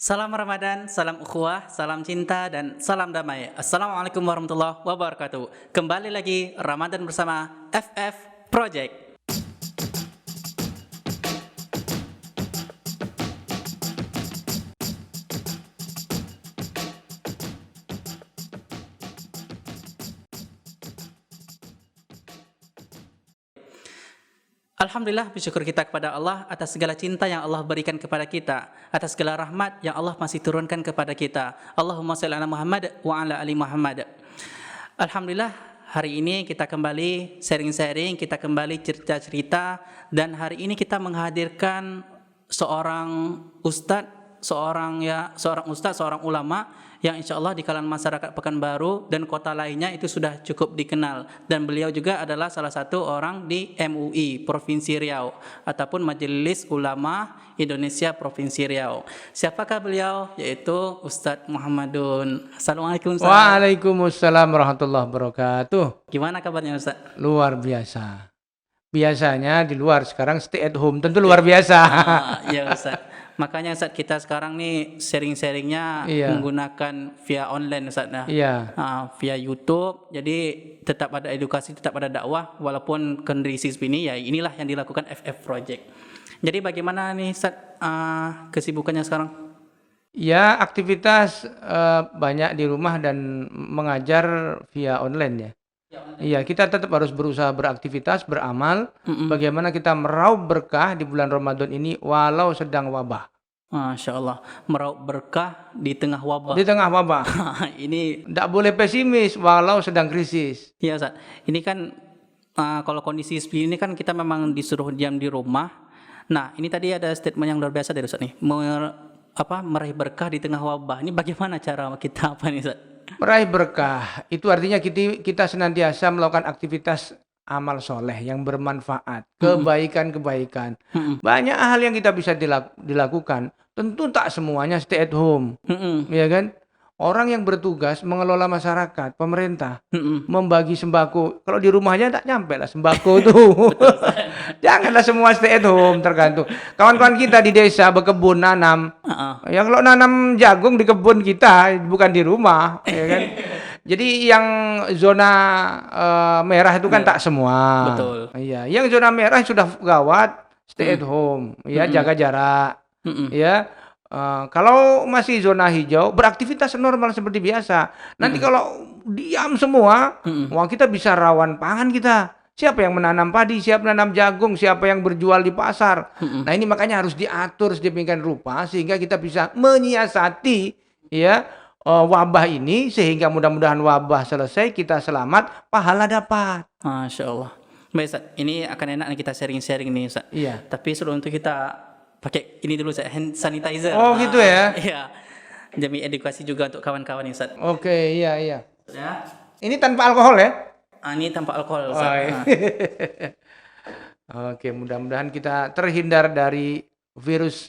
Salam Ramadan, salam ukhuwah, salam cinta, dan salam damai. Assalamualaikum warahmatullahi wabarakatuh. Kembali lagi Ramadan bersama FF Project. Alhamdulillah, bersyukur kita kepada Allah atas segala cinta yang Allah berikan kepada kita, atas segala rahmat yang Allah masih turunkan kepada kita. Allahumma shalli ala Muhammad wa ala ali Muhammad. Alhamdulillah, hari ini kita kembali sharing-sharing, kita kembali cerita-cerita, dan hari ini kita menghadirkan seorang ustadz, seorang ulama yang insya Allah di kalangan masyarakat Pekanbaru dan kota lainnya itu sudah cukup dikenal, dan beliau juga adalah salah satu orang di MUI Provinsi Riau ataupun Majelis Ulama Indonesia Provinsi Riau. Siapakah beliau? Yaitu Ustadz Muhammadun. Assalamualaikum Ustadz. Waalaikumsalam warahmatullahi wabarakatuh. Gimana kabarnya Ustadz? Luar biasa. Biasanya di luar, sekarang stay at home, tentu luar biasa. Ya Ustadz. Makanya Ustadz, kita sekarang nih sharing-sharingnya menggunakan via online Ustadz. Via YouTube. Jadi tetap ada edukasi, tetap ada dakwah walaupun kondisi seperti ini, ya inilah yang dilakukan FF Project. Jadi bagaimana nih Ustadz kesibukannya sekarang? Ya, aktivitas banyak di rumah dan mengajar via online ya. Iya, kita tetap harus berusaha beraktivitas, beramal. Bagaimana kita meraup berkah di bulan Ramadan ini walau sedang wabah. Masya Allah, meraup berkah di tengah wabah. Di tengah wabah. Ini tidak boleh pesimis walau sedang krisis. Iya Ustaz, ini kan kalau kondisi seperti ini kan kita memang disuruh diam di rumah. Nah, ini tadi ada statement yang luar biasa dari Ustaz nih, meraih berkah di tengah wabah. Ini bagaimana cara kita nih Ustaz? Meraih berkah itu artinya kita senantiasa melakukan aktivitas amal soleh yang bermanfaat, kebaikan-kebaikan. Banyak hal yang kita bisa dilakukan. Tentu tak semuanya stay at home, ya kan? Orang yang bertugas mengelola masyarakat, pemerintah, membagi sembako. Kalau di rumahnya tak nyampe lah sembako tuh. Janganlah semua stay at home, tergantung. Kawan-kawan kita di desa berkebun nanam. Ya kalau nanam jagung di kebun kita, bukan di rumah, ya kan? Jadi yang zona merah itu kan tak semua. Betul. Iya, yang zona merah sudah gawat, stay at home, ya jaga jarak, ya. Kalau masih zona hijau, beraktivitas normal seperti biasa. Nanti kalau diam semua, wah kita bisa rawan pangan kita. Siapa yang menanam padi, siapa menanam jagung, siapa yang berjual di pasar. Nah ini makanya harus diatur sedemikian rupa sehingga kita bisa menyiasati ya wabah ini, sehingga mudah-mudahan wabah selesai, kita selamat, pahala dapat. Masya Allah. Baik Ustaz, ini akan enak kita sharing-sharing nih Ustaz. Iya. Tapi sebelum itu kita pakai ini dulu Ustaz, hand sanitizer. Oh gitu ya? Iya. Demi edukasi juga untuk kawan-kawan nih Ustaz. Oke, iya. Ya. Ini tanpa alkohol ya? Ini tanpa alkohol Ustaz. Oh, iya. Oke, mudah-mudahan kita terhindar dari virus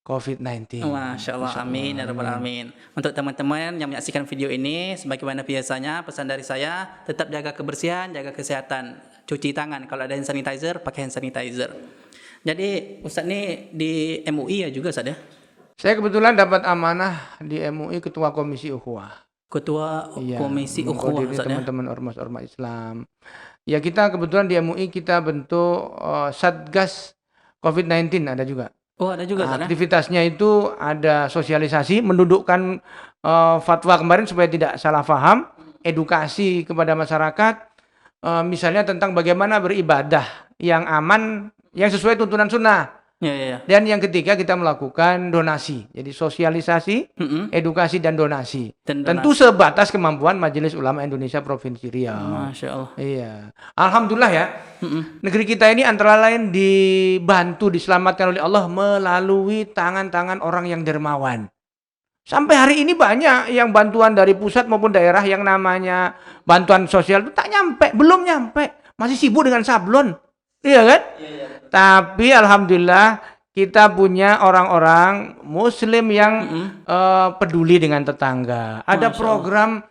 COVID-19. Masya Allah, amin ya rabbal alamin. Untuk teman-teman yang menyaksikan video ini, sebagaimana biasanya pesan dari saya, tetap jaga kebersihan, jaga kesehatan, cuci tangan. Kalau ada hand sanitizer, pakai hand sanitizer. Jadi Ustaz ini di MUI ya juga Ustaz ya? Saya kebetulan dapat amanah di MUI Ketua Komisi Ukhuwah. Ketua Komisi Ukhuwah Ustaz ya? Teman-teman ormas-ormas Islam. Ya kita kebetulan di MUI kita bentuk Satgas COVID-19 ada juga. Oh ada juga Ustaz ya? Aktivitasnya itu ada sosialisasi, mendudukkan fatwa kemarin supaya tidak salah paham, edukasi kepada masyarakat, misalnya tentang bagaimana beribadah yang aman, yang sesuai tuntunan sunnah. Ya. Dan yang ketiga kita melakukan donasi. Jadi sosialisasi, edukasi dan donasi. Tentu sebatas kemampuan Majelis Ulama Indonesia Provinsi Riau. Masya Allah. Iya. Alhamdulillah ya. Negeri kita ini antara lain dibantu, diselamatkan oleh Allah melalui tangan-tangan orang yang dermawan. Sampai hari ini banyak yang bantuan dari pusat maupun daerah yang namanya bantuan sosial itu tak nyampe, belum nyampe. Masih sibuk dengan sablon. Iya kan? Iya. Tapi alhamdulillah kita punya orang-orang muslim yang peduli dengan tetangga. Ada program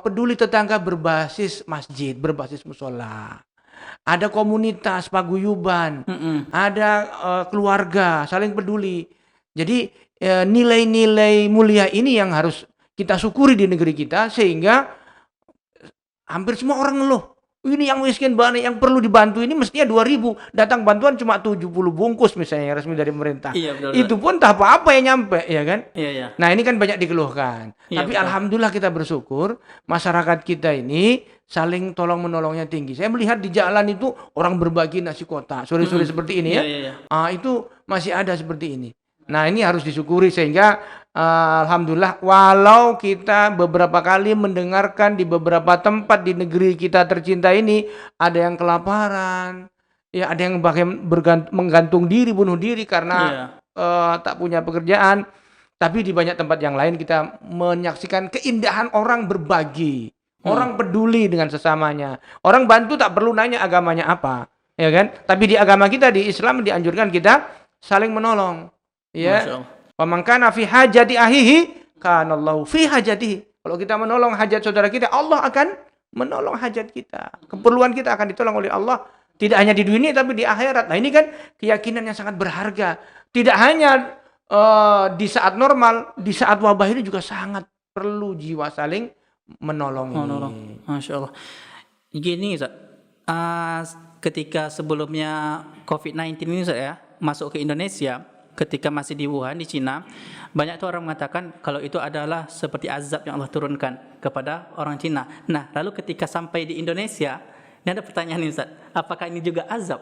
peduli tetangga berbasis masjid, berbasis musola. Ada komunitas paguyuban, ada keluarga saling peduli. Jadi nilai-nilai mulia ini yang harus kita syukuri di negeri kita, sehingga hampir semua orang ngeluh. Ini yang miskin banget, yang perlu dibantu ini mestinya 2.000. Datang bantuan cuma 70 bungkus misalnya yang resmi dari pemerintah. Iya, betul. Itu pun tak apa-apa yang nyampe, ya kan? Iya, iya. Nah, ini kan banyak dikeluhkan. Iya, Tapi betul. alhamdulillah kita bersyukur masyarakat kita ini saling tolong menolongnya tinggi. Saya melihat di jalan itu orang berbagi nasi kotak, sore-sore seperti ini ya. Iya, iya, iya. Itu masih ada seperti ini. Nah, ini harus disyukuri sehingga alhamdulillah, walau kita beberapa kali mendengarkan di beberapa tempat di negeri kita tercinta ini ada yang kelaparan, ya ada yang bahkan menggantung diri, bunuh diri karena tak punya pekerjaan. Tapi di banyak tempat yang lain kita menyaksikan keindahan orang berbagi, orang peduli dengan sesamanya, orang bantu tak perlu nanya agamanya apa, ya kan? Tapi di agama kita, di Islam, dianjurkan kita saling menolong. Ya, pamangkana fi hajati ahihi kanallahu fi hajatihi. Kalau kita menolong hajat saudara kita, Allah akan menolong hajat kita. Keperluan kita akan ditolong oleh Allah, tidak hanya di dunia tapi di akhirat. Nah, ini kan keyakinan yang sangat berharga. Tidak hanya di saat normal, di saat wabah ini juga sangat perlu jiwa saling menolong ini. Masya Allah. Gini, Ustaz. Ketika sebelumnya COVID-19 ini, Ustaz, ya, masuk ke Indonesia, ketika masih di Wuhan, di Cina, banyak tuh orang mengatakan kalau itu adalah seperti azab yang Allah turunkan kepada orang Cina. Nah, lalu ketika sampai di Indonesia, ini ada pertanyaan nih, Ustaz. Apakah ini juga azab?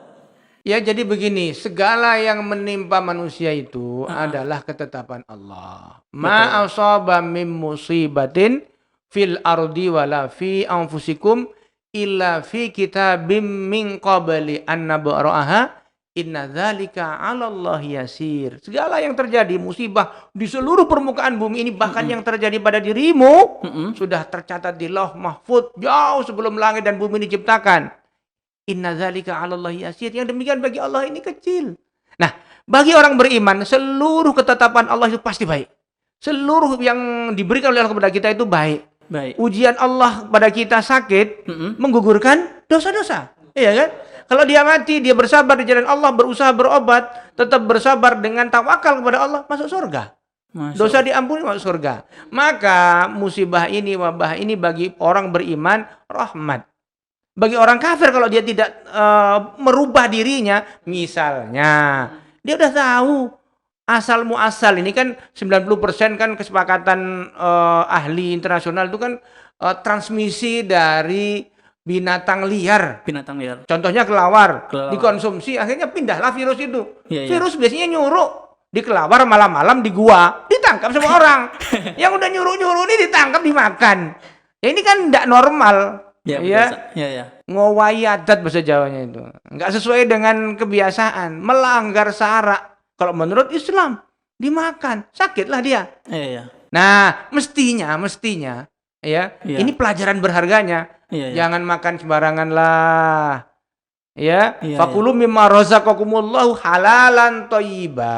Ya, jadi begini, segala yang menimpa manusia itu adalah ketetapan Allah. Ma asaba min musibatin fil ardi wala fi anfusikum illa fi kitabim min qabli an nabra'aha. Inna dzalika 'alallahi yasir. Segala yang terjadi musibah di seluruh permukaan bumi ini, bahkan yang terjadi pada dirimu sudah tercatat di Lauh Mahfuz jauh sebelum langit dan bumi diciptakan. Inna dzalika 'alallahi yasir. Yang demikian bagi Allah ini kecil. Nah, bagi orang beriman seluruh ketetapan Allah itu pasti baik. Seluruh yang diberikan oleh Allah kepada kita itu baik. Baik. Ujian Allah pada kita sakit menggugurkan dosa-dosa. Iya kan? Kalau dia mati, dia bersabar di jalan Allah, berusaha berobat, tetap bersabar dengan tawakal kepada Allah, masuk surga. Dosa diampuni, masuk surga. Maka musibah ini, wabah ini bagi orang beriman rahmat. Bagi orang kafir kalau dia tidak merubah dirinya, misalnya dia udah tahu asal muasal ini kan 90% kan kesepakatan ahli internasional itu kan transmisi dari binatang liar. Binatang liar. Contohnya kelawar. Dikonsumsi akhirnya pindahlah virus itu. Virus biasanya nyuruh di kelawar malam-malam di gua, ditangkap sama orang. Yang udah nyuruh-nyuruh ini ditangkap, dimakan. Ya ini kan tidak normal. Ya. Ngowai adat bahasa Jawanya itu. Enggak sesuai dengan kebiasaan, melanggar syarak. Kalau menurut Islam dimakan, sakitlah dia. Nah, mestinya ya. Ini pelajaran berharganya. Jangan makan sembarangan lah. Ya, fakulu mimma razaqakumullahu halalan thayyiba.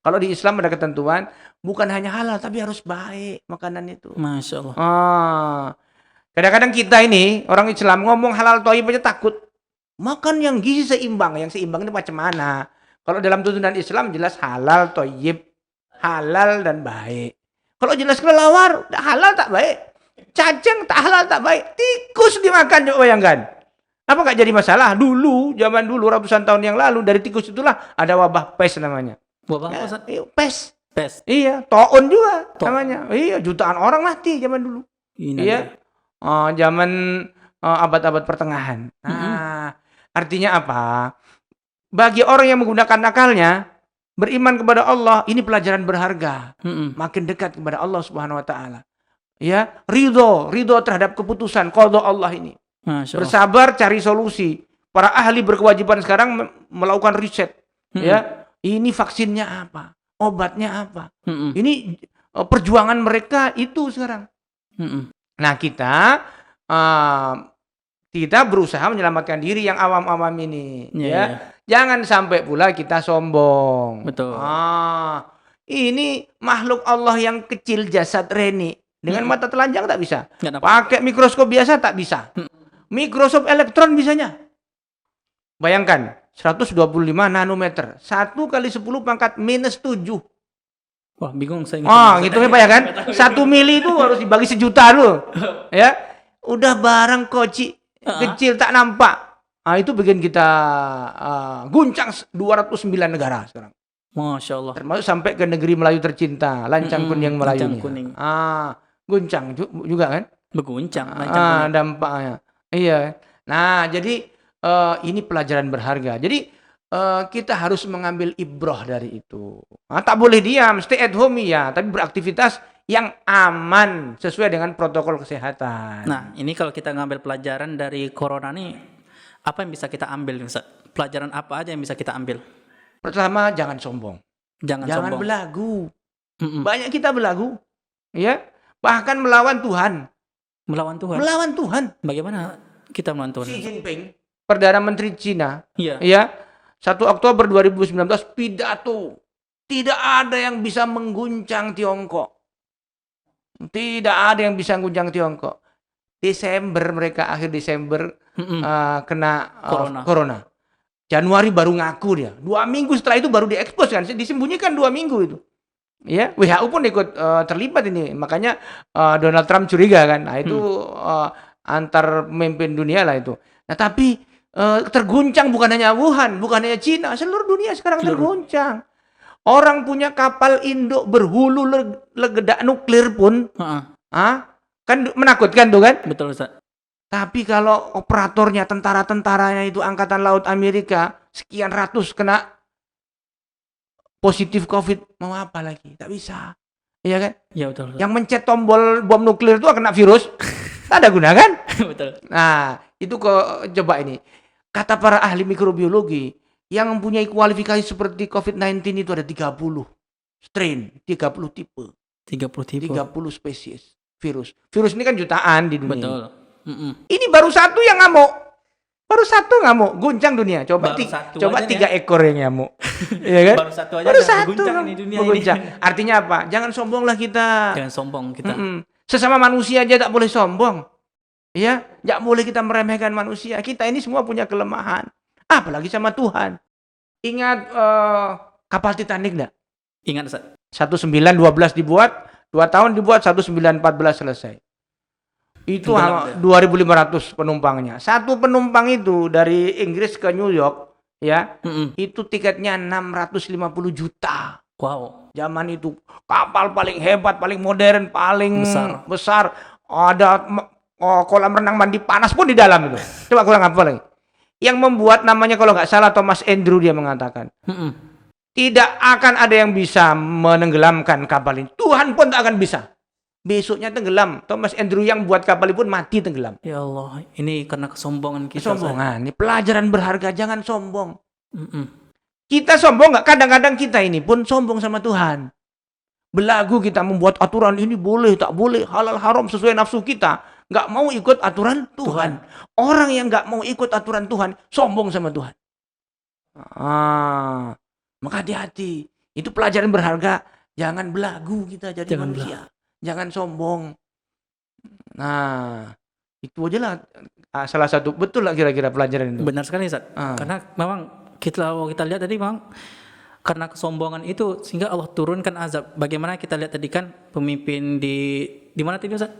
Kalau di Islam ada ketentuan, bukan hanya halal tapi harus baik makanan itu. Masya Allah. Kadang-kadang kita ini orang Islam ngomong halal thayyib aja takut. Makan yang gizi seimbang. Yang seimbang ini macam mana? Kalau dalam tuntunan Islam jelas halal thayyib, halal dan baik. Kalau jelas kelelawar, halal tak baik. Cacing tak halal tak baik. Tikus dimakan, coba bayangkan. Apa nggak jadi masalah? Zaman dulu ratusan tahun yang lalu dari tikus itulah ada wabah pes namanya. Wabah apa? Pes. Iya, taun juga namanya. Iya, jutaan orang mati zaman dulu. Iya. Zaman abad-abad pertengahan. Nah, artinya apa? Bagi orang yang menggunakan akalnya, beriman kepada Allah, ini pelajaran berharga. Makin dekat kepada Allah Subhanahu wa taala. Ya, ridho terhadap keputusan qada Allah ini. Bersabar cari solusi. Para ahli berkewajiban sekarang melakukan riset. Ya, ini vaksinnya apa? Obatnya apa? Ini perjuangan mereka itu sekarang. Nah, kita berusaha menyelamatkan diri yang awam-awam ini. Jangan sampai pula kita sombong. Betul. Ini makhluk Allah yang kecil, jasad reni. Dengan mata telanjang tak bisa. Pakai mikroskop biasa tak bisa. Mikroskop elektron bisanya. Bayangkan, 125 nanometer. 1 kali 10 pangkat minus 7. Wah, bingung saya Gitu ya Pak ya kan? 1 mili itu harus dibagi sejuta dulu. Ya. Udah barang koci kecil tak nampak. Itu bikin kita guncang 209 negara sekarang. Masya Allah. Termasuk sampai ke negeri Melayu tercinta, Lancang Kuning Lancang Melayunya. Kuning. Guncang juga kan? Berguncang Lancang Kuning. Dampaknya. Iya. Nah, jadi ini pelajaran berharga. Jadi kita harus mengambil ibrah dari itu. Tak boleh diam, stay at home ya, tapi beraktivitas yang aman sesuai dengan protokol kesehatan. Nah, ini kalau kita ngambil pelajaran dari corona nih, apa yang bisa kita ambil, Ustaz? Pelajaran apa aja yang bisa kita ambil? Pertama, jangan sombong. Jangan sombong. Belagu. Banyak kita belagu, ya, bahkan melawan Tuhan. Melawan Tuhan. Melawan Tuhan. Bagaimana kita melawan Tuhan? Xi Jinping, Perdana Menteri Cina, ya, 1 Oktober 2019 pidato. Tidak ada yang bisa mengguncang Tiongkok. Tidak ada yang bisa mengguncang Tiongkok. Desember mereka, akhir Desember kena corona. Januari baru ngaku dia. 2 minggu setelah itu baru diekspos kan. Disembunyikan 2 minggu itu. Ya, WHO pun ikut terlibat ini. Makanya Donald Trump curiga kan. Nah, itu antar pemimpin dunia lah itu. Nah, tapi terguncang bukan hanya Wuhan, bukan hanya Cina, seluruh dunia sekarang terguncang. Orang punya kapal induk berhulu ledak nuklir pun kan menakutkan tuh kan? Betul, Ustaz. Tapi kalau operatornya, tentara-tentaranya itu Angkatan Laut Amerika, sekian ratus kena positif COVID, mau apa lagi? Tak bisa. Iya kan? Iya, betul. Yang mencet tombol bom nuklir itu kena virus. Tak ada guna kan? Betul. Nah, itu coba ini. Kata para ahli mikrobiologi, yang mempunyai kualifikasi seperti COVID-19 itu ada 30 strain, 30 tipe. 30 spesies virus. Virus ini kan jutaan di dunia. Betul. Ini baru 1 yang ngamuk. Baru 1 ngamuk, guncang dunia. Coba 3 ekor yang ngamuk. Iya kan? Baru satu aja di dunia ini. Artinya apa? Jangan sombonglah kita. Jangan sombong kita. Sesama manusia aja tak boleh sombong. Ya, enggak boleh kita meremehkan manusia. Kita ini semua punya kelemahan. Apalagi sama Tuhan. Ingat kapal Titanic enggak? Ingat, Ustaz. 1912 dibuat, 2 tahun dibuat, 1914 selesai. Itu 2.500 penumpangnya. Satu penumpang itu dari Inggris ke New York, ya, itu tiketnya 650 juta. Wow. Zaman itu kapal paling hebat, paling modern, paling besar. Ada kolam renang mandi panas pun di dalam itu. Coba kurang apa lagi? Yang membuat namanya kalau nggak salah Thomas Andrew, dia mengatakan, tidak akan ada yang bisa menenggelamkan kapal ini. Tuhan pun tak akan bisa. Besoknya tenggelam. Thomas Andrew yang buat kapal pun mati tenggelam. Ya Allah, ini karena kesombongan kita. Kesombongan. Ini pelajaran berharga, jangan sombong. Kita sombong nggak? Kadang-kadang kita ini pun sombong sama Tuhan. Belagu kita membuat aturan ini boleh, tak boleh, halal haram sesuai nafsu kita. Nggak mau ikut aturan Tuhan. Orang yang nggak mau ikut aturan Tuhan, sombong sama Tuhan. Maka hati-hati. Itu pelajaran berharga. Jangan belagu kita jadi manusia. Jangan sombong. Nah, itu aja lah salah satu. Betul lah kira-kira pelajaran itu. Benar sekali, Ustaz. Karena memang kita lihat tadi memang karena kesombongan itu sehingga Allah turunkan azab. Bagaimana kita lihat tadi kan pemimpin di mana tadi, Ustaz?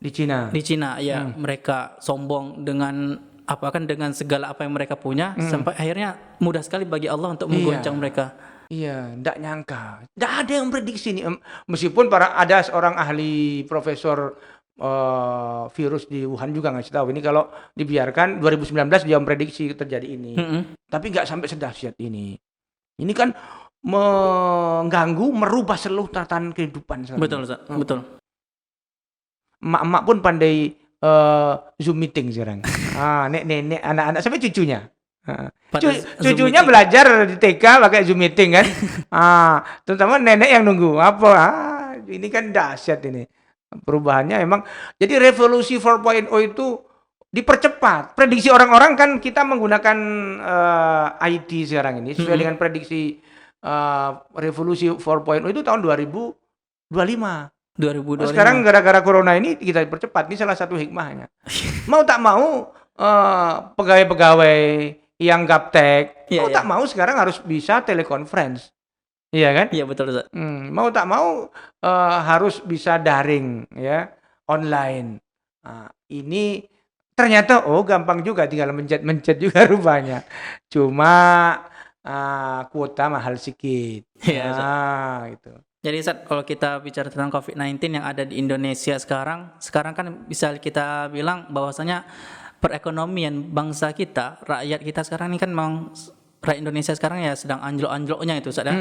Di Cina. Di Cina, ya. Mereka sombong dengan dengan segala apa yang mereka punya sampai akhirnya mudah sekali bagi Allah untuk menggoncang mereka. Iya, enggak nyangka. Enggak ada yang prediksi ini. Meskipun ada seorang ahli profesor virus di Wuhan juga ngasih tahu ini kalau dibiarkan 2019 dia memprediksi terjadi ini. Tapi enggak sampai sedahsyat ini. Ini kan mengganggu, merubah seluruh tatanan kehidupan. Betul, Ustaz. Betul. Emak-emak pun pandai Zoom meeting sekarang. Nenek, anak-anak sampai cucunya. Cucunya belajar di TK pakai Zoom meeting kan. Terutama nenek yang nunggu. Ini kan dahsyat ini. Perubahannya emang. Jadi revolusi 4.0 itu dipercepat. Prediksi orang-orang kan kita menggunakan IT sekarang ini sesuai dengan prediksi revolusi 4.0 itu tahun 2025. Sekarang gara-gara corona ini kita percepat. Ini salah satu hikmahnya. Mau tak mau pegawai-pegawai yang gaptek, tak mau sekarang harus bisa telekonferensi. Iya kan? Iya betul Ustaz. Mau tak mau harus bisa daring ya, online. Ini ternyata gampang juga tinggal mencet-mencet juga rupanya. Cuma kuota mahal sedikit. Iya Ustaz. Gitu. Jadi Ustaz, kalau kita bicara tentang COVID-19 yang ada di Indonesia sekarang kan bisa kita bilang bahwasanya perekonomian bangsa kita, rakyat kita sekarang ini kan memang rakyat Indonesia sekarang ya sedang anjlok-anjloknya itu Ustaz ya.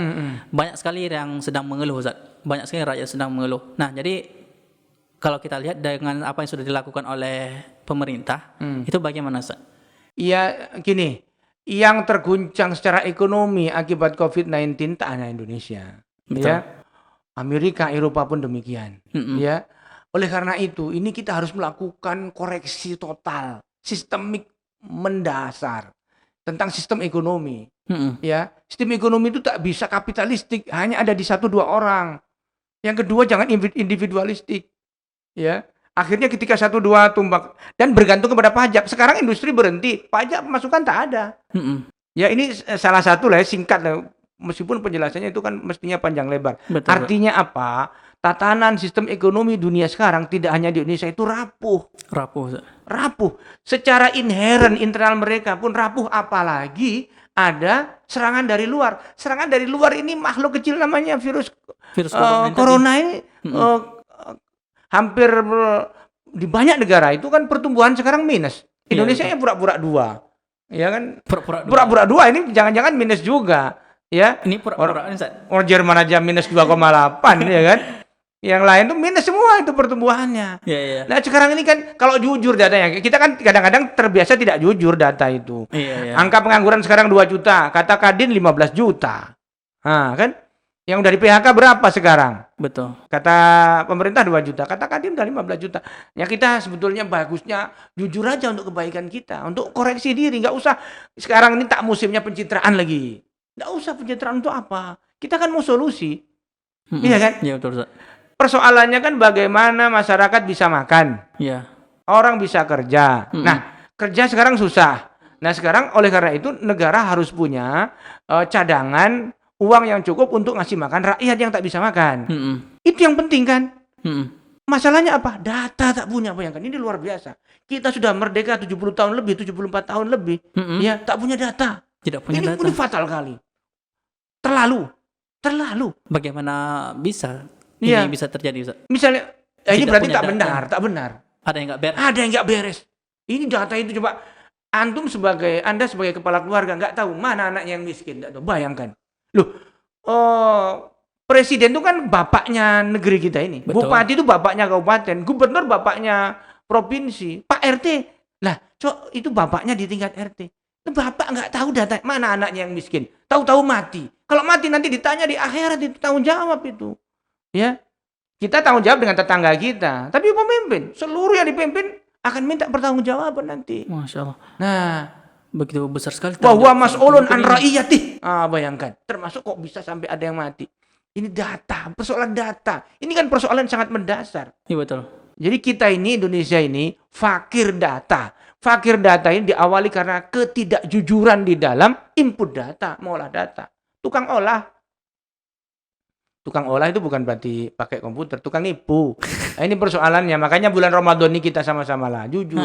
Banyak sekali yang sedang mengeluh Ustaz. Banyak sekali rakyat sedang mengeluh. Nah, jadi kalau kita lihat dengan apa yang sudah dilakukan oleh pemerintah, itu bagaimana Ustaz? Iya, gini, yang terguncang secara ekonomi akibat COVID-19 tak hanya Indonesia. Betul. Ya. Amerika, Eropa pun demikian. Ya. Oleh karena itu, ini kita harus melakukan koreksi total, sistemik mendasar tentang sistem ekonomi. Ya, sistem ekonomi itu tak bisa kapitalistik, hanya ada di 1-2 orang. Yang kedua jangan individualistik. Ya. Akhirnya ketika 1-2 tumbang dan bergantung kepada pajak. Sekarang industri berhenti, pajak pemasukan tak ada. Ya, ini salah satu lah ya, singkat lah. Meskipun penjelasannya itu kan mestinya panjang lebar. Betul. Artinya apa? Tatanan sistem ekonomi dunia sekarang tidak hanya di Indonesia itu rapuh. Rapuh. Secara inheren internal mereka pun rapuh, apalagi ada serangan dari luar. Serangan dari luar ini makhluk kecil namanya virus corona ini hampir di banyak negara itu kan pertumbuhan sekarang minus. Indonesia yang pura-pura 2. Ya kan? Pura-pura 2 ini jangan-jangan minus juga. Ya, ini pura-pura orang Jerman aja minus 2,8 ya kan. Yang lain tuh minus semua itu pertumbuhannya. Iya. Nah, sekarang ini kan kalau jujur datanya, kita kan kadang-kadang terbiasa tidak jujur data itu. Iya. Angka pengangguran sekarang 2 juta, kata Kadin 15 juta. Kan? Yang dari PHK berapa sekarang? Betul. Kata pemerintah 2 juta, kata Kadin udah 15 juta. Ya kita sebetulnya bagusnya jujur aja untuk kebaikan kita, untuk koreksi diri, nggak usah sekarang ini tak musimnya pencitraan lagi. Nggak usah pencitraan untuk apa? Kita kan mau solusi. Iya kan? Iya betul. Persoalannya kan bagaimana masyarakat bisa makan. Iya. Orang bisa kerja. Nah, kerja sekarang susah. Nah, sekarang oleh karena itu negara harus punya cadangan uang yang cukup untuk ngasih makan rakyat yang tak bisa makan. Itu yang penting kan? Masalahnya apa? Data tak punya, bayangkan. Ini luar biasa. Kita sudah merdeka 70 tahun lebih, 74 tahun lebih. Ya, tak punya data. Tidak punya data. Ini fatal kali. Terlalu. Bagaimana bisa ini bisa terjadi, Ustaz? Misalnya, ini berarti tak benar. Ada yang nggak beres. Ini data itu coba Anda sebagai kepala keluarga nggak tahu mana anaknya yang miskin, nggak tahu. Bayangkan. Loh, presiden itu kan bapaknya negeri kita ini. Betul. Bupati itu bapaknya kabupaten, gubernur bapaknya provinsi, Pak RT. Lah, itu bapaknya di tingkat RT. Bapak nggak tahu data mana anaknya yang miskin. Tahu-tahu mati. Kalau mati nanti ditanya di akhirat, itu tanggung jawab itu. Ya, kita tanggung jawab dengan tetangga kita. Tapi pemimpin, seluruh yang dipimpin akan minta pertanggungjawaban nanti. Masya Allah. Nah, begitu besar sekali. Bahwa mas'ulun an ra'iyatih. Bayangkan. Termasuk kok bisa sampai ada yang mati. Ini data, persoalan data. Ini kan persoalan sangat mendasar. Iya betul. Jadi kita ini, Indonesia ini, fakir data. Fakir data ini diawali karena ketidakjujuran di dalam input data, mengolah data. Tukang olah itu bukan berarti pakai komputer, tukang nipu. Nah, ini persoalannya. Makanya bulan Ramadan ini kita sama-sama lah jujur.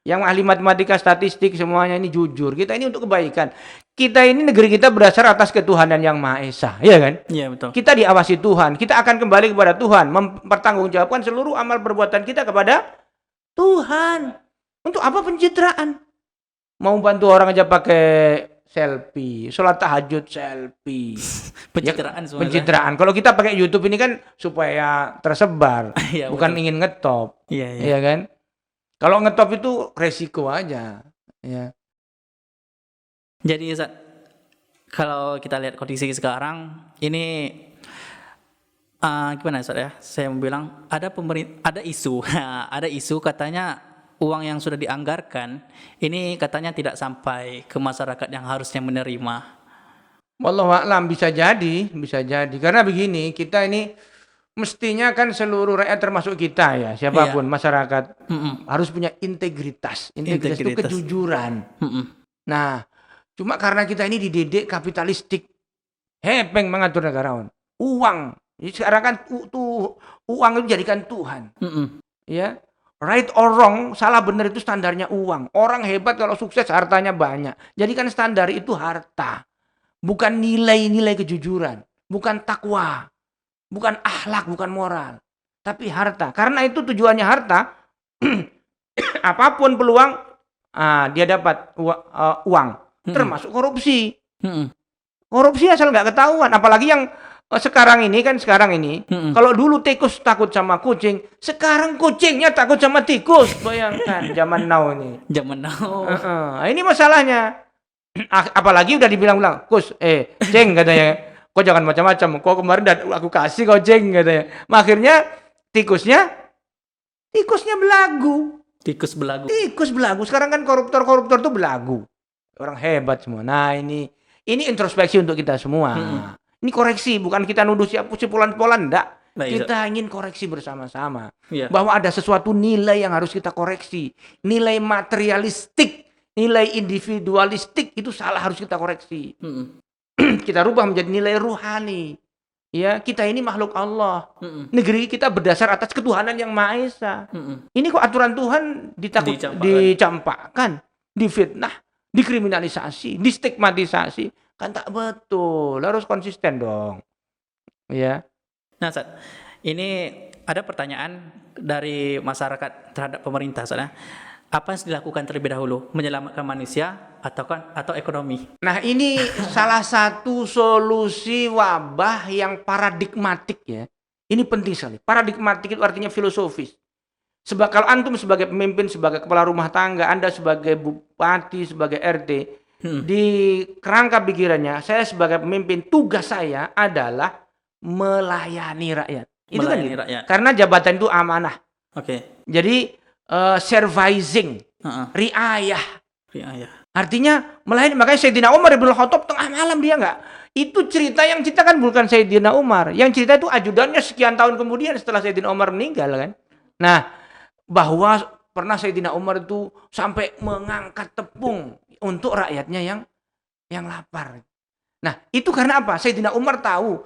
Yang ahli matematika, statistik semuanya ini jujur. Kita ini untuk kebaikan. Kita ini negeri kita berdasar atas ketuhanan yang Maha Esa, ya kan? Iya betul. Kita diawasi Tuhan. Kita akan kembali kepada Tuhan, mempertanggungjawabkan seluruh amal perbuatan kita kepada Tuhan. Untuk apa pencitraan? Mau bantu orang aja pakai selfie, sholat tahajud selfie. Pencitraan ya, pencitraan. Kalau kita pakai YouTube ini kan supaya tersebar, ya, bukan betul. ingin ngetop. Iya kan? Kalau ngetop itu resiko aja, ya. Jadi Ustaz, kalau kita lihat kondisi sekarang ini gimana Ustaz ya? Saya mau bilang ada isu katanya uang yang sudah dianggarkan ini katanya tidak sampai ke masyarakat yang harusnya menerima. Wallahu a'lam, bisa jadi. Karena begini, kita ini mestinya kan seluruh rakyat termasuk kita ya, siapapun masyarakat harus punya integritas. Integritas itu kejujuran. Nah, cuma karena kita ini dididik kapitalistik, Hepeng mengatur negarawan. Uang. Sekarang kan uang itu jadikan Tuhan. Ya. Right or wrong, salah benar itu standarnya uang. Orang hebat kalau sukses hartanya banyak. Jadikan standar itu harta. Bukan nilai-nilai kejujuran. Bukan takwa. Bukan akhlak, bukan moral. Tapi harta. Karena itu tujuannya harta. Apapun peluang, dia dapat uang. Termasuk korupsi. Korupsi asal nggak ketahuan. Apalagi yang sekarang ini, kalau dulu tikus takut sama kucing, sekarang kucingnya takut sama tikus. Bayangkan zaman now ini. Zaman now. Ini masalahnya. Apalagi udah dibilang-bilang, Ceng katanya, kau jangan macam-macam. Kau kemarin aku kasih kau Ceng katanya. Akhirnya tikusnya belagu. Tikus belagu. Sekarang kan koruptor tuh belagu. Orang hebat semua. Nah ini introspeksi untuk kita semua. Ini koreksi, bukan kita nuduh siapa cipulan-cipulan, enggak. Kita ingin koreksi bersama-sama. Bahwa ada sesuatu nilai yang harus kita koreksi. Nilai materialistik, nilai individualistik itu salah, harus kita koreksi. Kita rubah menjadi nilai ruhani. Ya, kita ini makhluk Allah. Negeri kita berdasar atas ketuhanan yang Maha Esa. Ini kok aturan Tuhan dicampakkan, difitnah, dikriminalisasi, distigmatisasi. Kan tak betul, harus konsisten dong. Ya. Nah, Ustaz, ini ada pertanyaan dari masyarakat terhadap pemerintah, Ustaz. Apa yang dilakukan terlebih dahulu? Menyelamatkan manusia atau ekonomi? Nah, ini salah satu solusi wabah yang paradigmatik ya. Ini penting sekali. Paradigmatik itu artinya filosofis. Kalau antum sebagai pemimpin, sebagai kepala rumah tangga, Anda sebagai bupati, sebagai RT, di kerangka pikirannya, saya sebagai pemimpin, tugas saya adalah melayani rakyat. Itu kan gitu. Rakyat. Karena jabatan itu amanah. Jadi servicing, riayah. Artinya melayani. Makanya Sayyidina Umar bin Khattab tengah malam dia enggak. Itu cerita yang ceritakan bukan Sayyidina Umar. Yang cerita itu ajudannya sekian tahun kemudian setelah Sayyidina Umar meninggal kan. Nah, bahwa pernah Sayyidina Umar itu sampai mengangkat tepung untuk rakyatnya yang lapar. Nah, itu karena apa? Sayyidina Umar tahu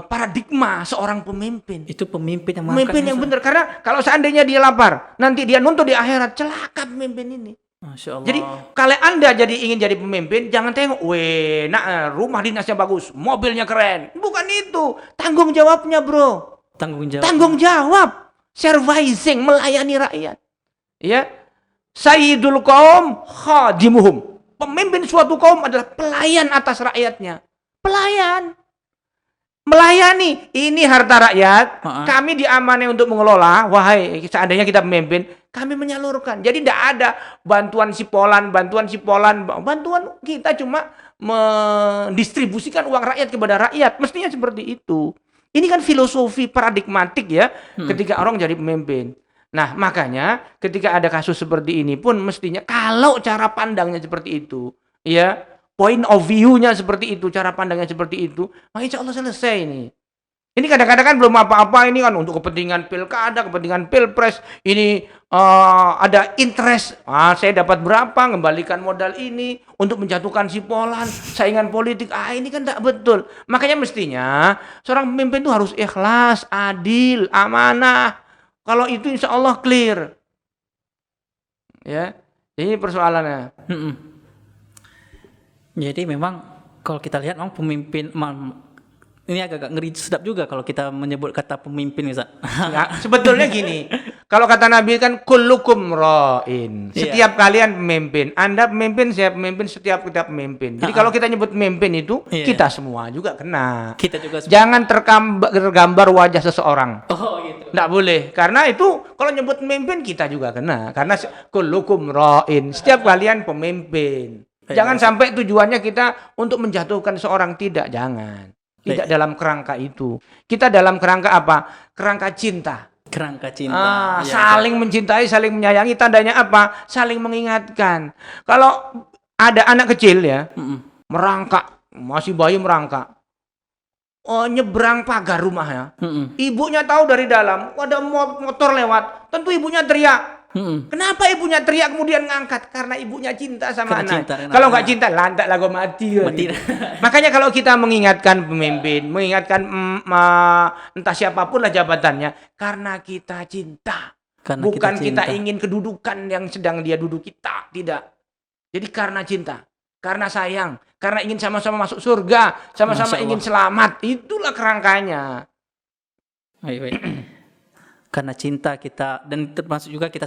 paradigma seorang pemimpin. Itu pemimpin yang benar. Karena kalau seandainya dia lapar, nanti dia nuntut di akhirat, celaka pemimpin ini. Masya Allah. Jadi kalau Anda ingin jadi pemimpin, jangan tengok, rumah dinasnya bagus, mobilnya keren. Bukan itu. Tanggung jawabnya, bro. Tanggung jawab. Servicing, melayani rakyat. Ya. Sayyidul qaum khadimuhum. Pemimpin suatu kaum adalah pelayan atas rakyatnya. Pelayan. Melayani. Ini harta rakyat. Kami diamanai untuk mengelola. Wahai, seandainya kita pemimpin, kami menyalurkan. Jadi tidak ada bantuan sipolan. Bantuan kita cuma mendistribusikan uang rakyat kepada rakyat. Mestinya seperti itu. Ini kan filosofi paradigmatik ya. Ketika orang jadi pemimpin. Nah, makanya ketika ada kasus seperti ini pun mestinya kalau cara pandangnya seperti itu, ya, point of view-nya seperti itu, cara pandangnya seperti itu, maka insya Allah selesai ini. Ini kadang-kadang kan belum apa-apa, ini kan untuk kepentingan pilkada, kepentingan pilpres, ini ada interest, saya dapat berapa, ngembalikan modal ini, untuk menjatuhkan sipolan, saingan politik, ini kan tak betul. Makanya mestinya seorang pemimpin itu harus ikhlas, adil, amanah. Kalau itu insya Allah clear. Ya, ini persoalannya. Jadi memang kalau kita lihat memang pemimpin, ini agak ngeri sedap juga kalau kita menyebut kata pemimpin, Ustaz. Sebetulnya gini, kalau kata Nabi kan kullukum ra'in. Setiap kalian pemimpin. Anda pemimpin, saya pemimpin, setiap kita pemimpin. Jadi kalau kita nyebut pemimpin itu, kita semua juga kena. Kita juga jangan tergambar wajah seseorang. Oh gitu. Nggak boleh. Karena itu kalau nyebut pemimpin kita juga kena. Karena kullukum ra'in. Setiap kalian pemimpin. Jangan sampai tujuannya kita untuk menjatuhkan seorang. Tidak, jangan. Tidak dalam kerangka itu. Kita dalam kerangka apa? Kerangka cinta. Kerangka cinta. Saling mencintai, saling menyayangi. Tandanya apa? Saling mengingatkan. Kalau ada anak kecil ya, merangkak, masih bayi merangkak. Nyebrang pagar rumahnya. Ibunya tahu dari dalam, ada motor lewat. Tentu ibunya teriak. Mm-mm. Kenapa ibunya teriak kemudian ngangkat? Karena ibunya cinta sama Karena anak. cinta dengan Kalau nggak anak. cinta, lantak lah gue mati. Mati. Gitu. Makanya kalau kita mengingatkan pemimpin, mengingatkan entah siapapun lah jabatannya, karena kita cinta. Karena Bukan kita kita cinta. ingin kedudukan yang sedang dia duduki, tidak. Jadi karena cinta, karena sayang, karena ingin sama-sama masuk surga, sama-sama Masya ingin Allah. selamat. Itulah kerangkanya. Baik. Karena cinta kita, dan termasuk juga kita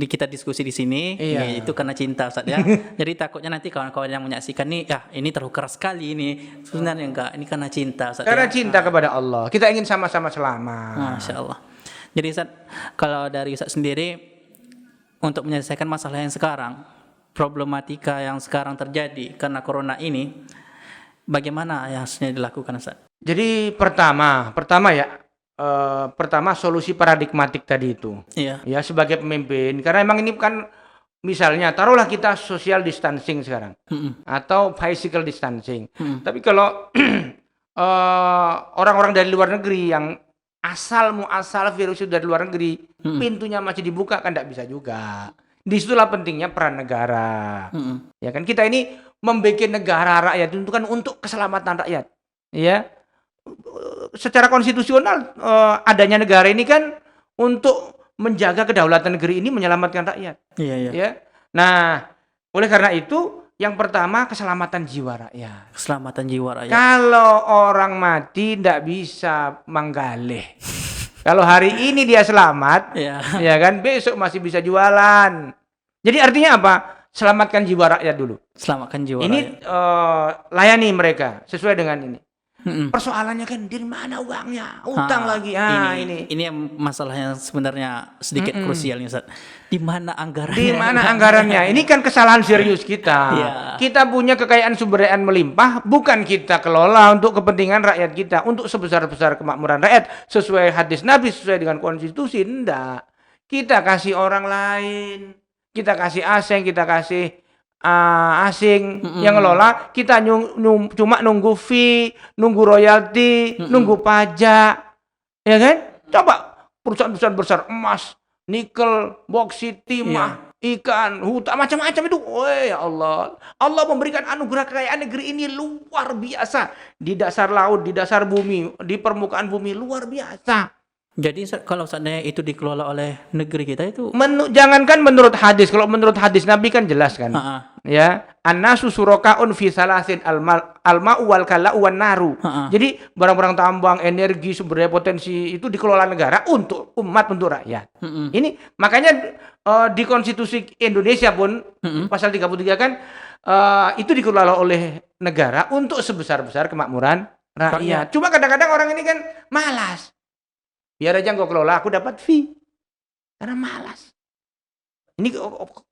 kita diskusi di sini, Iya. ya, itu karena cinta, Ustaz ya. Jadi takutnya nanti kawan-kawan yang menyaksikan nih, ya ini terlalu keras sekali ini. Sebenarnya enggak, ini karena cinta, Ustaz Karena ya. cinta kepada Allah. Kita ingin sama-sama selamat. Masya Allah. Jadi Ustaz, kalau dari Ustaz sendiri untuk menyelesaikan masalah yang sekarang, problematika yang sekarang terjadi karena corona ini, bagaimana yang harusnya dilakukan, Ustaz? Jadi pertama solusi paradigmatik tadi itu. Iya. Ya sebagai pemimpin, karena emang ini kan misalnya taruhlah kita social distancing sekarang Mm-mm. atau physical distancing. Mm-mm. Tapi kalau orang-orang dari luar negeri yang asal virus itu dari luar negeri, pintunya masih dibuka kan tidak bisa juga. Disitulah pentingnya peran negara. Mm-mm. Ya kan kita ini membuat negara rakyat itu kan untuk keselamatan rakyat. Ya. Secara konstitusional adanya negara ini kan untuk menjaga kedaulatan negeri ini, menyelamatkan rakyat. Iya, iya. Ya. Nah, oleh karena itu yang pertama keselamatan jiwa rakyat. Keselamatan jiwa rakyat. Kalau orang mati tidak bisa menggalih. Kalau hari ini dia selamat, Iya. ya kan besok masih bisa jualan. Jadi artinya apa? Selamatkan jiwa rakyat dulu. Selamatkan jiwa Ini rakyat. layani mereka sesuai dengan ini. Mm-mm. Persoalannya kan dari mana uangnya? Utang lagi. Ini yang masalah yang sebenarnya sedikit krusial nih, Ustaz. Di mana anggarannya? di mana anggarannya? Ini kan kesalahan serius kita. Iya. Kita punya kekayaan sumber daya melimpah, bukan kita kelola untuk kepentingan rakyat kita, untuk sebesar-besar kemakmuran rakyat sesuai hadis Nabi, sesuai dengan konstitusi. Enggak. Kita kasih orang lain. Kita kasih asing, kita kasih asing yang ngelola, kita cuma nunggu fee, nunggu royalti, nunggu pajak, ya kan? Coba perusahaan-perusahaan besar emas, nikel, boksit, timah, ikan, hutan, macam-macam itu. Oh ya Allah, Allah memberikan anugerah kekayaan negeri ini luar biasa di dasar laut, di dasar bumi, di permukaan bumi luar biasa. Jadi kalau seandainya itu dikelola oleh negeri kita itu, Jangankan menurut hadis, kalau menurut hadis Nabi kan jelas kan. Ya, annasu surakaun fi salasin alma'u wal kala'u wan naru. Jadi barang-barang tambang, energi, sumber daya potensi itu dikelola negara untuk umat, untuk rakyat. Ini makanya di konstitusi Indonesia pun pasal 33 kan itu dikelola oleh negara untuk sebesar-besar kemakmuran rakyat. Cuma kadang-kadang orang ini kan malas. Biar aja gue kelola, aku dapat fee. Karena malas. Ini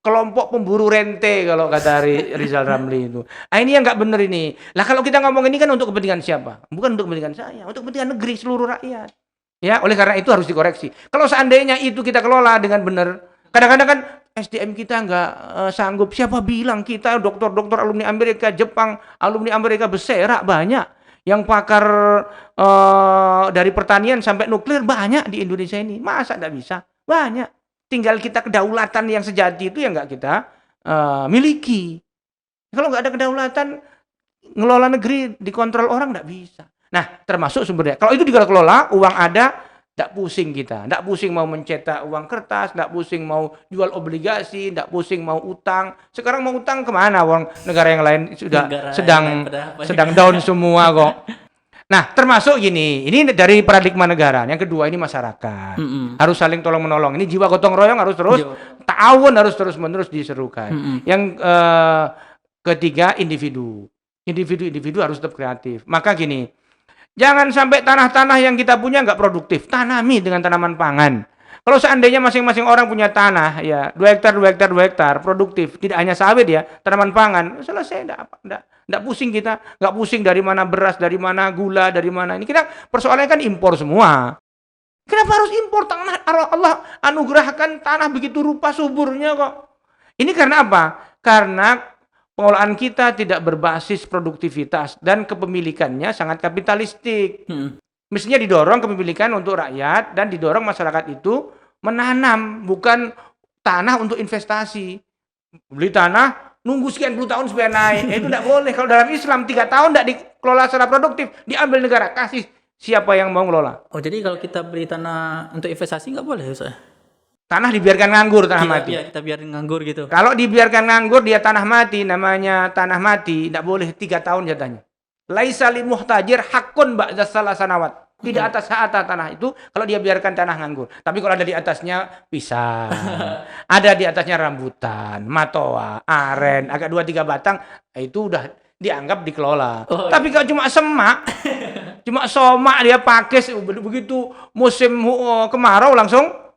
kelompok pemburu rente kalau kata Rizal Ramli itu. Ini yang nggak benar ini. Lah kalau kita ngomong ini kan untuk kepentingan siapa? Bukan untuk kepentingan saya, untuk kepentingan negeri, seluruh rakyat. Ya, oleh karena itu harus dikoreksi. Kalau seandainya itu kita kelola dengan benar, kadang-kadang kan SDM kita nggak sanggup. Siapa bilang kita dokter-dokter alumni Amerika, Jepang, alumni Amerika berserak banyak. Yang pakar dari pertanian sampai nuklir banyak di Indonesia ini. Masa nggak bisa? Banyak. Tinggal kita kedaulatan yang sejati itu yang nggak kita miliki. Kalau nggak ada kedaulatan, ngelola negeri, dikontrol orang nggak bisa. Nah, termasuk sumber daya. Kalau itu dikelola, uang ada, nggak pusing kita. Nggak pusing mau mencetak uang kertas, nggak pusing mau jual obligasi, nggak pusing mau utang. Sekarang mau utang kemana? Uang negara yang lain sudah sedang down semua kok. Nah, termasuk gini, ini dari paradigma negara. Yang kedua ini masyarakat. Harus saling tolong menolong. Ini jiwa gotong royong harus terus, ta'awun harus terus-menerus diserukan. Yang ketiga individu. Individu harus tetap kreatif. Maka gini, jangan sampai tanah-tanah yang kita punya nggak produktif. Tanami dengan tanaman pangan. Kalau seandainya masing-masing orang punya tanah, ya 2 hektar, 2 hektar, 2 hektar, produktif. Tidak hanya sawit ya, tanaman pangan. Selesai, enggak pusing kita. Enggak pusing dari mana beras, dari mana gula, dari mana. Ini kita persoalannya kan impor semua. Kenapa harus impor tanah? Allah anugerahkan tanah begitu rupa suburnya kok. Ini karena apa? Karena pengelolaan kita tidak berbasis produktivitas dan kepemilikannya sangat kapitalistik. Mestinya didorong kepemilikan untuk rakyat dan didorong masyarakat itu menanam, bukan tanah untuk investasi. Beli tanah, nunggu sekian puluh tahun supaya naik. Itu tidak boleh. Kalau dalam Islam 3 tahun tidak dikelola secara produktif, diambil negara, kasih siapa yang mau ngelola. Oh, jadi kalau kita beli tanah untuk investasi nggak boleh, Ustaz? Tanah dibiarkan nganggur, tanah mati. Iya, kita biarin nganggur gitu. Kalau dibiarkan nganggur, dia tanah mati, namanya tanah mati, tidak boleh 3 tahun jatahnya. Laisa lil muhtajir hakun ba'da salah sanawat. Tidak atas hak atas tanah itu kalau dia biarkan tanah nganggur. Tapi kalau ada di atasnya pisang, ada di atasnya rambutan, matoa, aren, agak 2-3 batang, itu udah dianggap dikelola. Oh, Tapi kalau cuma semak, cuma somak dia pakis, begitu musim kemarau langsung.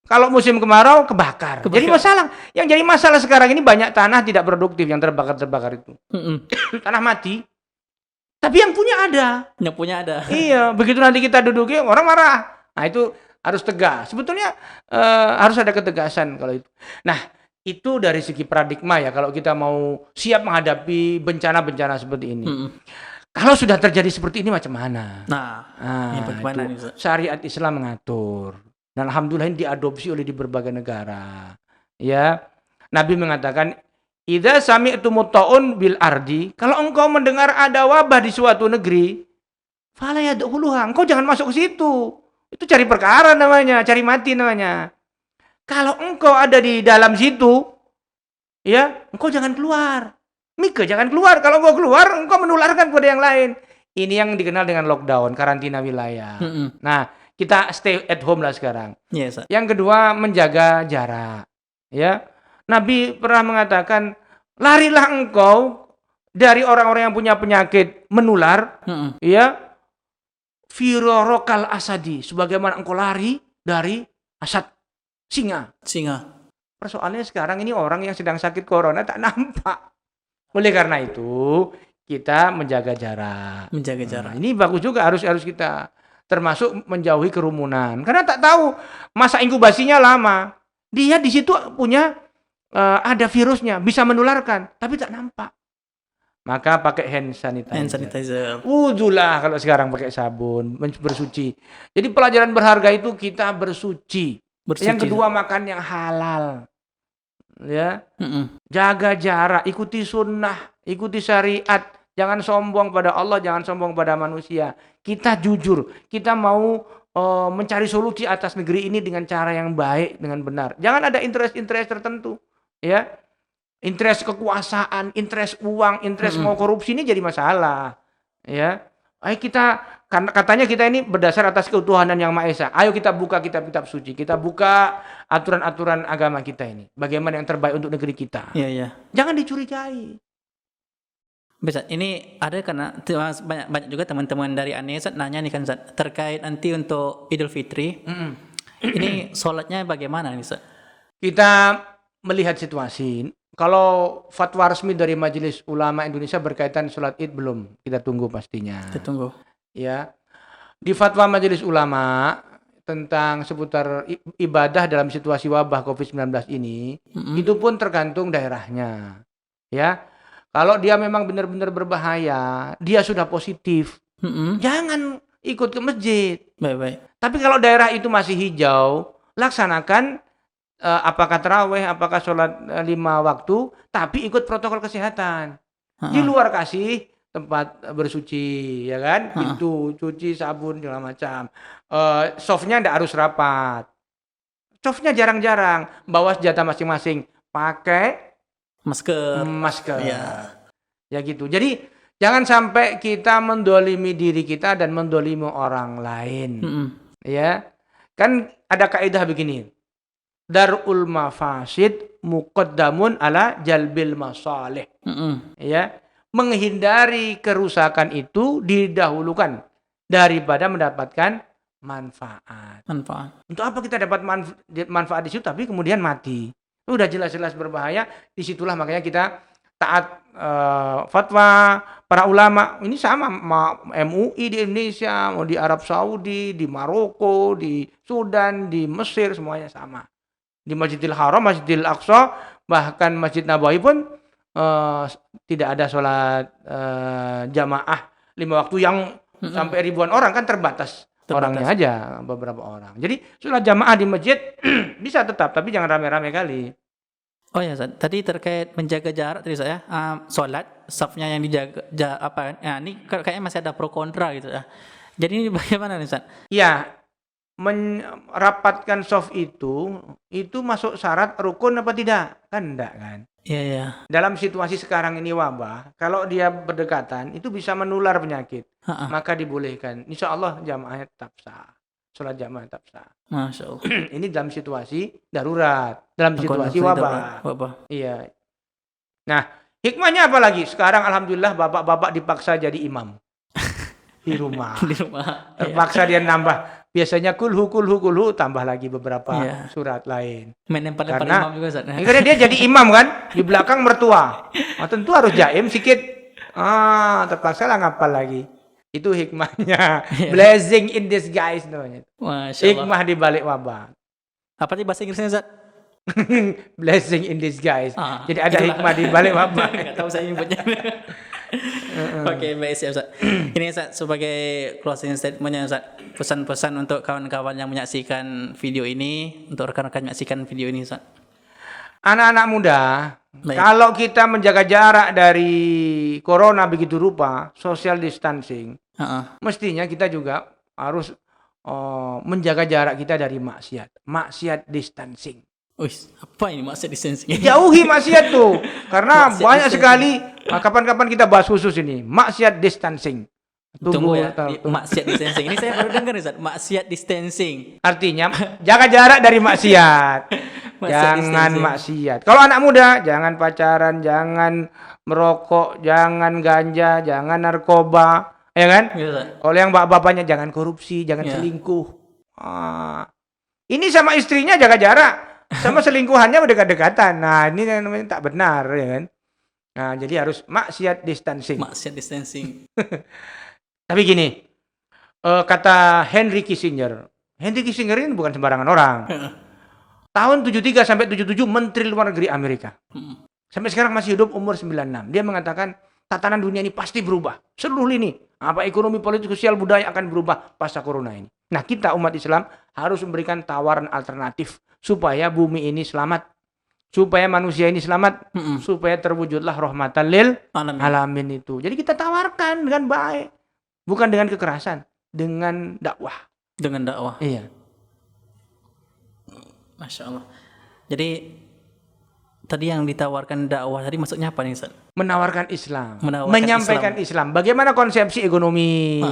Kalau musim kemarau kebakar. Jadi masalah, yang jadi masalah sekarang ini banyak tanah tidak produktif yang terbakar itu. Tanah mati. Tapi yang punya ada. Yang punya ada. Iya, begitu nanti kita duduki orang marah. Nah, itu harus tegas. Sebetulnya harus ada ketegasan kalau itu. Nah, itu dari segi paradigma ya kalau kita mau siap menghadapi bencana-bencana seperti ini. Kalau sudah terjadi seperti ini macam mana? Ini bagaimana nih, Ustaz? Syariat Islam mengatur. Dan alhamdulillah ini diadopsi oleh di berbagai negara. Ya. Nabi mengatakan, "Idza sami'tumut ta'un bil ardi," kalau engkau mendengar ada wabah di suatu negeri, fala yadkhuluha, engkau jangan masuk ke situ. Itu cari perkara namanya, cari mati namanya. Kalau engkau ada di dalam situ, ya, engkau jangan keluar. Mika jangan keluar. Kalau engkau keluar, engkau menularkan kepada yang lain. Ini yang dikenal dengan lockdown, karantina wilayah. Nah, kita stay at home lah sekarang. Yes, Ustaz. Yang kedua, menjaga jarak. Ya, Nabi pernah mengatakan, larilah engkau dari orang-orang yang punya penyakit menular, ya, firorokal asadi, sebagaimana engkau lari dari asad, singa. Persoalannya sekarang ini orang yang sedang sakit corona tak nampak. Oleh karena itu, kita menjaga jarak. Ini bagus juga, harus kita. Termasuk menjauhi kerumunan. Karena tak tahu masa inkubasinya lama. Dia di situ punya ada virusnya, bisa menularkan, tapi tak nampak. Maka pakai hand sanitizer. Wudhulah kalau sekarang pakai sabun, bersuci. Jadi pelajaran berharga itu kita bersuci. Yang kedua, makan yang halal. Ya. Jaga jarak, ikuti sunnah, ikuti syariat. Jangan sombong pada Allah, jangan sombong pada manusia. Kita jujur, kita mau mencari solusi atas negeri ini dengan cara yang baik, dengan benar. Jangan ada interest tertentu, ya. Interest kekuasaan, interest uang, interest mau korupsi ini jadi masalah, ya. Ayo kita, katanya kita ini berdasar atas ketuhanan yang Maha Esa. Ayo kita buka kitab-kitab suci, kita buka aturan-aturan agama kita ini. Bagaimana yang terbaik untuk negeri kita. Iya. Jangan dicurigai. Bisa, ini ada karena banyak juga teman-teman dari ANE nanya nih kan, Ustaz, terkait nanti untuk Idul Fitri. Ini sholatnya bagaimana nih, Ustaz? Kita melihat situasi. Kalau fatwa resmi dari Majelis Ulama Indonesia berkaitan sholat Id belum, kita tunggu pastinya. Kita tunggu. Ya, di fatwa Majelis Ulama tentang seputar ibadah dalam situasi wabah COVID-19 ini, itu pun tergantung daerahnya. Ya. Kalau dia memang benar-benar berbahaya, dia sudah positif, jangan ikut ke masjid. Baik. Tapi kalau daerah itu masih hijau, laksanakan apakah tarawih, apakah sholat 5 waktu, tapi ikut protokol kesehatan. Di luar kasih tempat bersuci, ya kan? Itu cuci, sabun, segala macam. Softnya tidak harus rapat. Softnya jarang-jarang. Bawa senjata masing-masing. Pakai masker. Ya gitu. Jadi jangan sampai kita mendolimi diri kita dan mendolimi orang lain. Ya. Kan ada kaidah begini. Darul mafasid muqaddamun ala jalbil masalih. Ya. Menghindari kerusakan itu didahulukan daripada mendapatkan manfaat. Untuk apa kita dapat manfaat di situ tapi kemudian mati? Udah jelas-jelas berbahaya, disitulah makanya kita taat fatwa para ulama. Ini sama MUI di Indonesia, mau di Arab Saudi, di Maroko, di Sudan, di Mesir, semuanya sama. Di Masjidil Haram, Masjidil Aqsa, bahkan Masjid Nabawi pun tidak ada sholat jamaah 5 waktu yang sampai ribuan orang, kan terbatas. orangnya aja beberapa orang. Jadi sholat jamaah di masjid bisa tetap, tapi jangan rame-rame kali. Oh ya, Ustaz. Tadi terkait menjaga jarak tadi saya, sholat, safnya yang dijaga, ya, ini kayaknya masih ada pro kontra gitu ya. Jadi ini bagaimana nih, Ustaz? Ya, merapatkan soft itu masuk syarat rukun apa tidak? Kan enggak kan? Iya, iya. Dalam situasi sekarang ini wabah, kalau dia berdekatan itu bisa menular penyakit. Maka dibolehkan. Insya Allah jamaahnya tetap sah. Sholat jamaah tetap sah. Masya Allah. Ini dalam situasi darurat, dalam situasi wabah. Iya. Nah, hikmahnya apa lagi? Sekarang alhamdulillah bapak-bapak dipaksa jadi imam di rumah. Di rumah. Terpaksa dia nambah. Biasanya kulhu tambah lagi beberapa surat lain. Menempel-nempel Karena imam juga, Ustaz. akhirnya dia jadi imam kan, di belakang mertua. Tentu harus jaim sedikit. Terpaksa lah ngapal lagi. Itu hikmahnya. Blessing in disguise namanya. Masya Allah. Hikmah di balik wabah. Apa sih bahasa Inggrisnya, Ustaz? Blessing in disguise. Jadi ada hikmah di balik wabah. Nggak tahu saya nyebutnya. Oke, baik siap, Ustaz. Ini Ustaz sebagai closing statement-nya, Ustaz. Pesan-pesan untuk kawan-kawan yang menyaksikan video ini, untuk rekan-rekan menyaksikan video ini, Ustaz. Anak-anak muda, kalau kita menjaga jarak dari corona begitu rupa, social distancing, mestinya kita juga harus menjaga jarak kita dari maksiat. Maksiat distancing. Apa ini maksiat distancing? Jauhi maksiat tuh. Karena Maksiat banyak distancing. sekali, kapan-kapan kita bahas khusus ini. Maksiat distancing. Tunggu ya, maksiat distancing. Ini saya baru dengar, Ustaz. Maksiat distancing. Artinya, jaga jarak dari maksiat. Jangan distancing. maksiat. Kalau anak muda, jangan pacaran, jangan merokok, jangan ganja, jangan narkoba. Ya kan? Gitu, Ustaz. Kalau yang bapak-bapaknya, jangan korupsi, jangan selingkuh. Ini sama istrinya jaga jarak. Sama selingkuhannya udah dekat-dekatan. Nah, ini namanya tak benar, ya kan? Nah, jadi harus maksiat distancing. Maksiat distancing. Tapi gini, kata Henry Kissinger. Henry Kissinger ini bukan sembarangan orang. Tahun 73 sampai 77 Menteri Luar Negeri Amerika. Sampai sekarang masih hidup, umur 96. Dia mengatakan tatanan dunia ini pasti berubah. Seluruh lini. Apa ekonomi, politik, sosial, budaya akan berubah pasca corona ini. Nah, kita umat Islam harus memberikan tawaran alternatif supaya bumi ini selamat. Supaya manusia ini selamat. Supaya terwujudlah rahmatan lil alamin itu. Jadi kita tawarkan dengan baik. Bukan dengan kekerasan. Dengan dakwah. Dengan dakwah. Iya. Masya Allah. Jadi tadi yang ditawarkan dakwah tadi maksudnya apa nih, Ustaz? Menawarkan Islam. Menyampaikan Islam. Bagaimana konsepsi ekonomi?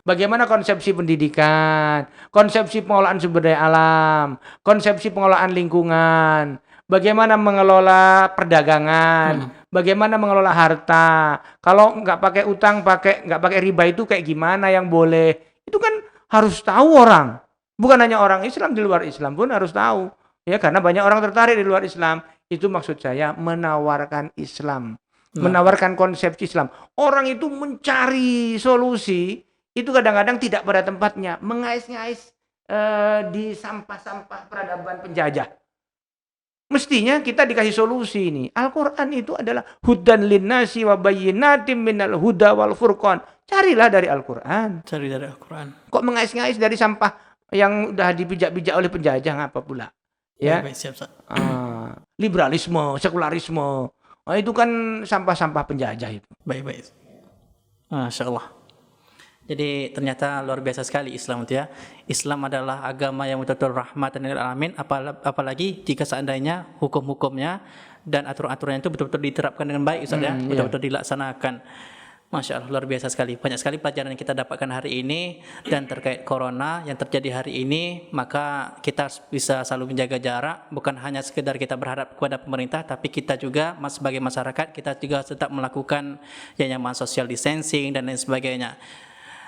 Bagaimana konsepsi pendidikan? Konsepsi pengelolaan sumber daya alam? Konsepsi pengelolaan lingkungan? Bagaimana mengelola perdagangan? Bagaimana mengelola harta? Kalau nggak pakai utang, nggak pakai riba itu kayak gimana yang boleh? Itu kan harus tahu orang. Bukan hanya orang Islam, di luar Islam pun harus tahu. Ya, karena banyak orang tertarik di luar Islam. Itu maksud saya menawarkan Islam. Menawarkan konsepsi Islam. Orang itu mencari solusi, itu kadang-kadang tidak pada tempatnya. Mengais-ngais di sampah-sampah peradaban penjajah. Mestinya kita dikasih solusi ini. Al-Quran itu adalah hudan linnasi wa bayyinatim minal huda wal furqan. Carilah dari Al-Quran. Cari dari Al-Quran. Kok mengais-ngais dari sampah yang udah dipijak-pijak oleh penjajah, ngapa pula? Ya. Baik, siap, Ustaz. Liberalisme, sekularisme. Itu kan sampah-sampah penjajah itu. Baik. Masya Allah. Jadi ternyata luar biasa sekali Islam itu ya. Islam adalah agama yang betul-betul rahmatan lil alamin, apalagi jika seandainya hukum-hukumnya dan aturan-aturannya itu betul-betul diterapkan dengan baik, Ustaz ya, betul-betul dilaksanakan. Masya Allah, luar biasa sekali. Banyak sekali pelajaran yang kita dapatkan hari ini. Dan terkait corona yang terjadi hari ini, maka kita bisa selalu menjaga jarak. Bukan hanya sekedar kita berharap kepada pemerintah, tapi kita juga sebagai masyarakat, kita juga tetap melakukan yang namanya social distancing dan lain sebagainya.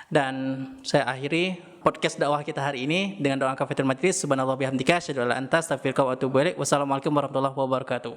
Dan saya akhiri podcast dakwah kita hari ini dengan doa kafatul majlis. Subhanallah bihamdika, asyhadu an la ilaha illa anta, astaghfiruka wa atubu ilaik. Wassalamualaikum warahmatullahi wabarakatuh.